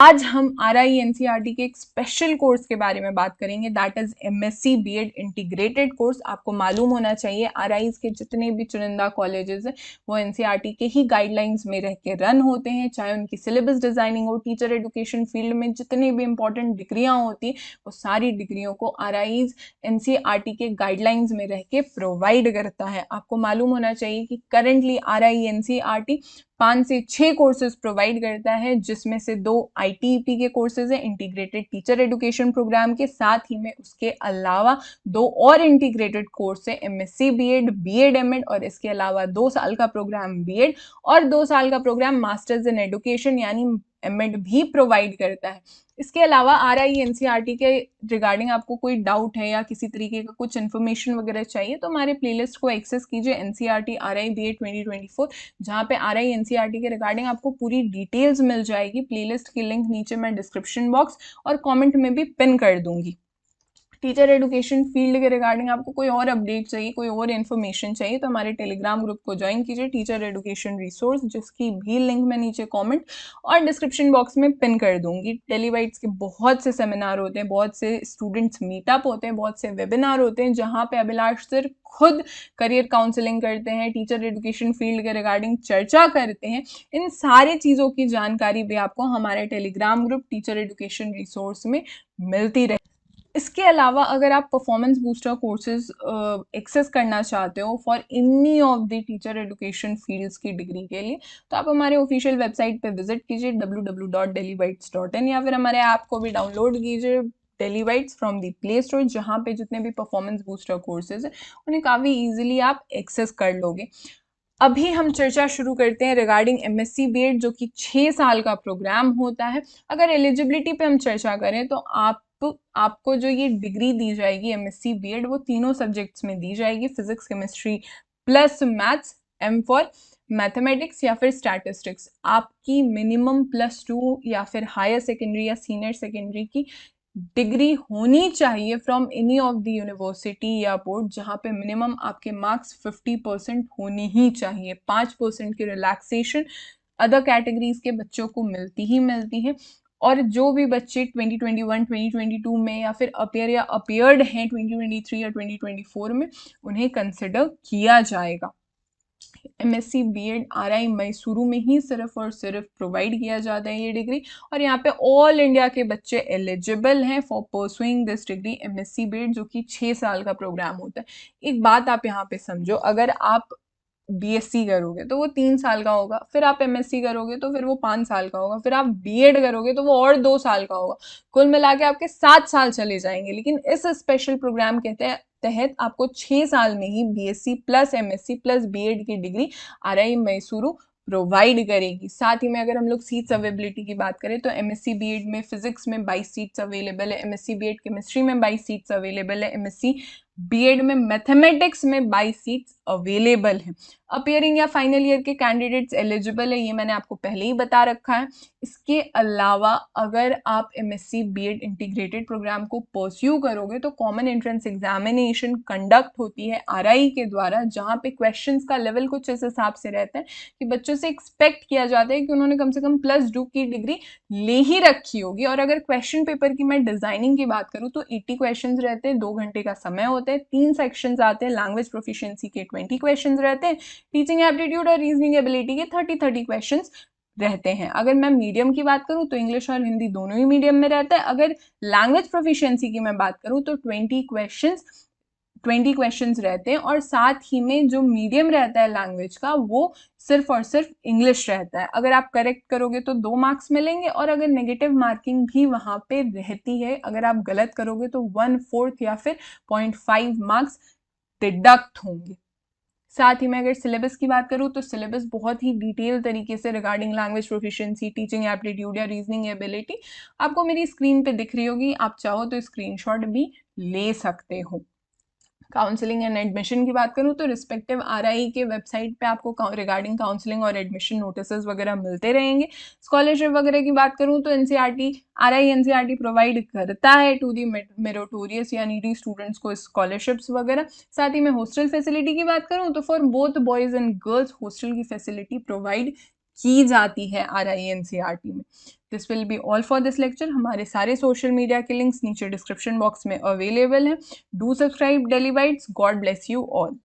आज हम RI-NCERT के एक स्पेशल कोर्स के बारे में बात करेंगे, that is MSc B.Ed integrated course. आपको मालूम होना चाहिए RIs के जितने भी चुनिंदा कॉलेजेस हैं वो NCERT के ही गाइडलाइंस में रह के रन होते हैं, चाहे उनकी सिलेबस डिजाइनिंग हो, टीचर एजुकेशन फील्ड में जितनी भी इंपॉर्टेंट डिग्रियां होती हैं वो सारी डिग्रियों को RIs NCERT के गाइडलाइंस में रह के प्रोवाइड करता है। आपको मालूम होना चाहिए कि करेंटली RI-NCERT 5 से 6 कोर्सेज प्रोवाइड करता है, जिसमें से 2 ITEP के कोर्सेज हैं, इंटीग्रेटेड टीचर एजुकेशन प्रोग्राम के। साथ ही में उसके अलावा 2 और इंटीग्रेटेड कोर्स है, MSc B.Ed, B.Ed M.Ed, और इसके अलावा 2 साल का प्रोग्राम B.Ed और 2 साल का प्रोग्राम मास्टर्स इन एजुकेशन यानी M.Ed भी प्रोवाइड करता है। इसके अलावा RI-NCERT के रिगार्डिंग आपको कोई डाउट है या किसी तरीके का कुछ इन्फॉर्मेशन वगैरह चाहिए तो हमारे प्लेलिस्ट को एक्सेस कीजिए NCERT RI B.Ed 2024, जहाँ पे RI-NCERT के रिगार्डिंग आपको पूरी डिटेल्स मिल जाएगी। प्लेलिस्ट की लिंक नीचे मैं डिस्क्रिप्शन बॉक्स और कमेंट में भी पिन कर दूंगी। टीचर एजुकेशन फील्ड के रिगार्डिंग आपको कोई और अपडेट चाहिए, कोई और इन्फॉर्मेशन चाहिए तो हमारे टेलीग्राम ग्रुप को ज्वाइन कीजिए, टीचर एजुकेशन रिसोर्स, जिसकी भी लिंक मैं नीचे कमेंट और डिस्क्रिप्शन बॉक्स में पिन कर दूंगी। टेलीवाइट्स के बहुत से सेमिनार होते हैं, बहुत से स्टूडेंट्स मीटअप होते हैं, बहुत से वेबिनार होते हैं, जहाँ पे अभिलाष सर खुद करियर काउंसलिंग करते हैं, टीचर एजुकेशन फील्ड के रिगार्डिंग चर्चा करते हैं। इन सारी चीज़ों की जानकारी भी आपको हमारे Telegram group teacher education resource में मिलती रहे। इसके अलावा अगर आप परफॉर्मेंस बूस्टर कोर्सेज एक्सेस करना चाहते हो for any of the teacher education fields की डिग्री के लिए तो आप हमारे ऑफिशियल वेबसाइट पे विजिट कीजिए www.delhibytes.in, या फिर हमारे ऐप को भी डाउनलोड कीजिए डेलीवाइट्स फ्रॉम दी प्ले स्टोर, जहाँ पे जितने भी परफॉर्मेंस बूस्टर कोर्सेज हैं उन्हें काफ़ी ईजिली आप एक्सेस कर लोगे। अभी हम चर्चा शुरू करते हैं रिगार्डिंग MSc B.Ed, जो कि 6 साल का प्रोग्राम होता है। अगर एलिजिबिलिटी पे हम चर्चा करें तो आपको जो ये डिग्री दी जाएगी MSc B.Ed वो तीनों सब्जेक्ट्स में दी जाएगी, physics chemistry plus maths, M for mathematics या फिर स्टैटिस्टिक्स। आपकी मिनिमम +2 या फिर हायर सेकेंडरी या सीनियर सेकेंडरी की डिग्री होनी चाहिए from any of the university या बोर्ड, जहाँ पे मिनिमम आपके मार्क्स 50% होने ही चाहिए। 5% की रिलैक्सेशन अदर कैटेगरीज के बच्चों को मिलती ही मिलती है। और जो भी बच्चे 2021, 2022 में या फिर अपियर या अपियर्ड हैं 2023 या 2024 में, उन्हें कंसिडर किया जाएगा। MSc B.Ed RI मैसूरू में ही सिर्फ और सिर्फ प्रोवाइड किया जाता है ये डिग्री, और यहाँ पे ऑल इंडिया के बच्चे एलिजिबल हैं for pursuing this degree MSc B.Ed, जो कि 6 साल का प्रोग्राम होता है। एक बात आप यहाँ पे समझो, अगर आप BSc करोगे तो वो 3 साल का होगा, फिर आप MSc करोगे तो फिर वो 5 साल का होगा, फिर आप B.Ed करोगे तो वो और 2 साल का होगा, कुल मिला के आपके 7 साल चले जाएंगे। लेकिन इस स्पेशल प्रोग्राम के तहत आपको 6 साल में ही BSc plus MSc plus B.Ed की डिग्री RI मैसूरू प्रोवाइड करेगी। साथ ही में अगर हम लोग सीट्स अवेलेबिलिटी की बात करें तो MSc B.Ed में फिजिक्स में 22 सीट्स अवेलेबल है, MSc B.Ed केमिस्ट्री में 22 सीट्स अवेलेबल है, MSc B.Ed में मैथमेटिक्स में 22 सीट्स अवेलेबल हैं। अपियरिंग या फाइनल ईयर के कैंडिडेट्स एलिजिबल है, ये मैंने आपको पहले ही बता रखा है। इसके अलावा अगर आप MSc B.Ed इंटीग्रेटेड प्रोग्राम को परस्यू करोगे तो कॉमन एंट्रेंस एग्जामिनेशन कंडक्ट होती है RI के द्वारा, जहाँ पे क्वेश्चंस का लेवल कुछ इस हिसाब से रहता है कि बच्चों से एक्सपेक्ट किया जाता है कि उन्होंने कम से कम +2 की डिग्री ले ही रखी होगी। और अगर क्वेश्चन पेपर की मैं डिजाइनिंग की बात करूँ तो 80 क्वेश्चन रहते हैं, 2 घंटे का समय होता है, 3 सेक्शंस आते हैं, लैंग्वेज प्रोफिशिएंसी के 20 क्वेश्चन रहते हैं, टीचिंग एप्टीट्यूड और रीजनिंग एबिलिटी के 30 क्वेश्चंस रहते हैं। अगर मैं मीडियम की बात करूं तो इंग्लिश और हिंदी दोनों ही मीडियम में रहता है। अगर लैंग्वेज प्रोफिशिएंसी की मैं बात करूं तो 20 क्वेश्चंस रहते हैं, और साथ ही में जो मीडियम रहता है लैंग्वेज का वो सिर्फ और सिर्फ इंग्लिश रहता है। अगर आप करेक्ट करोगे तो 2 मार्क्स मिलेंगे, और अगर नेगेटिव मार्किंग भी वहां पे रहती है, अगर आप गलत करोगे तो 1/4 या फिर 0.5 मार्क्स डिडक्ट होंगे। साथ ही मैं अगर सिलेबस की बात करूँ तो सिलेबस बहुत ही डिटेल तरीके से regarding language proficiency, teaching aptitude या रीजनिंग एबिलिटी आपको मेरी स्क्रीन पे दिख रही होगी, आप चाहो तो स्क्रीनशॉट भी ले सकते हो। काउंसलिंग एंड एडमिशन की बात करूं तो रिस्पेक्टिव RI के वेबसाइट पे आपको रिगार्डिंग काउंसलिंग और एडमिशन नोटिसेस वगैरह मिलते रहेंगे। स्कॉलरशिप वगैरह की बात करूं तो RI-NCERT प्रोवाइड करता है टू दी मेरिटोरियस या नीडी स्टूडेंट्स को स्कॉलरशिप्स वगैरह। साथ ही मैं हॉस्टल फैसिलिटी की बात करूं तो for both boys and girls hostel की फैसिलिटी प्रोवाइड की जाती है RI-NCERT में। This will be all for this lecture. हमारे सारे सोशल मीडिया के लिंक्स नीचे डिस्क्रिप्शन बॉक्स में अवेलेबल हैं। Do subscribe daily bytes. God bless you all.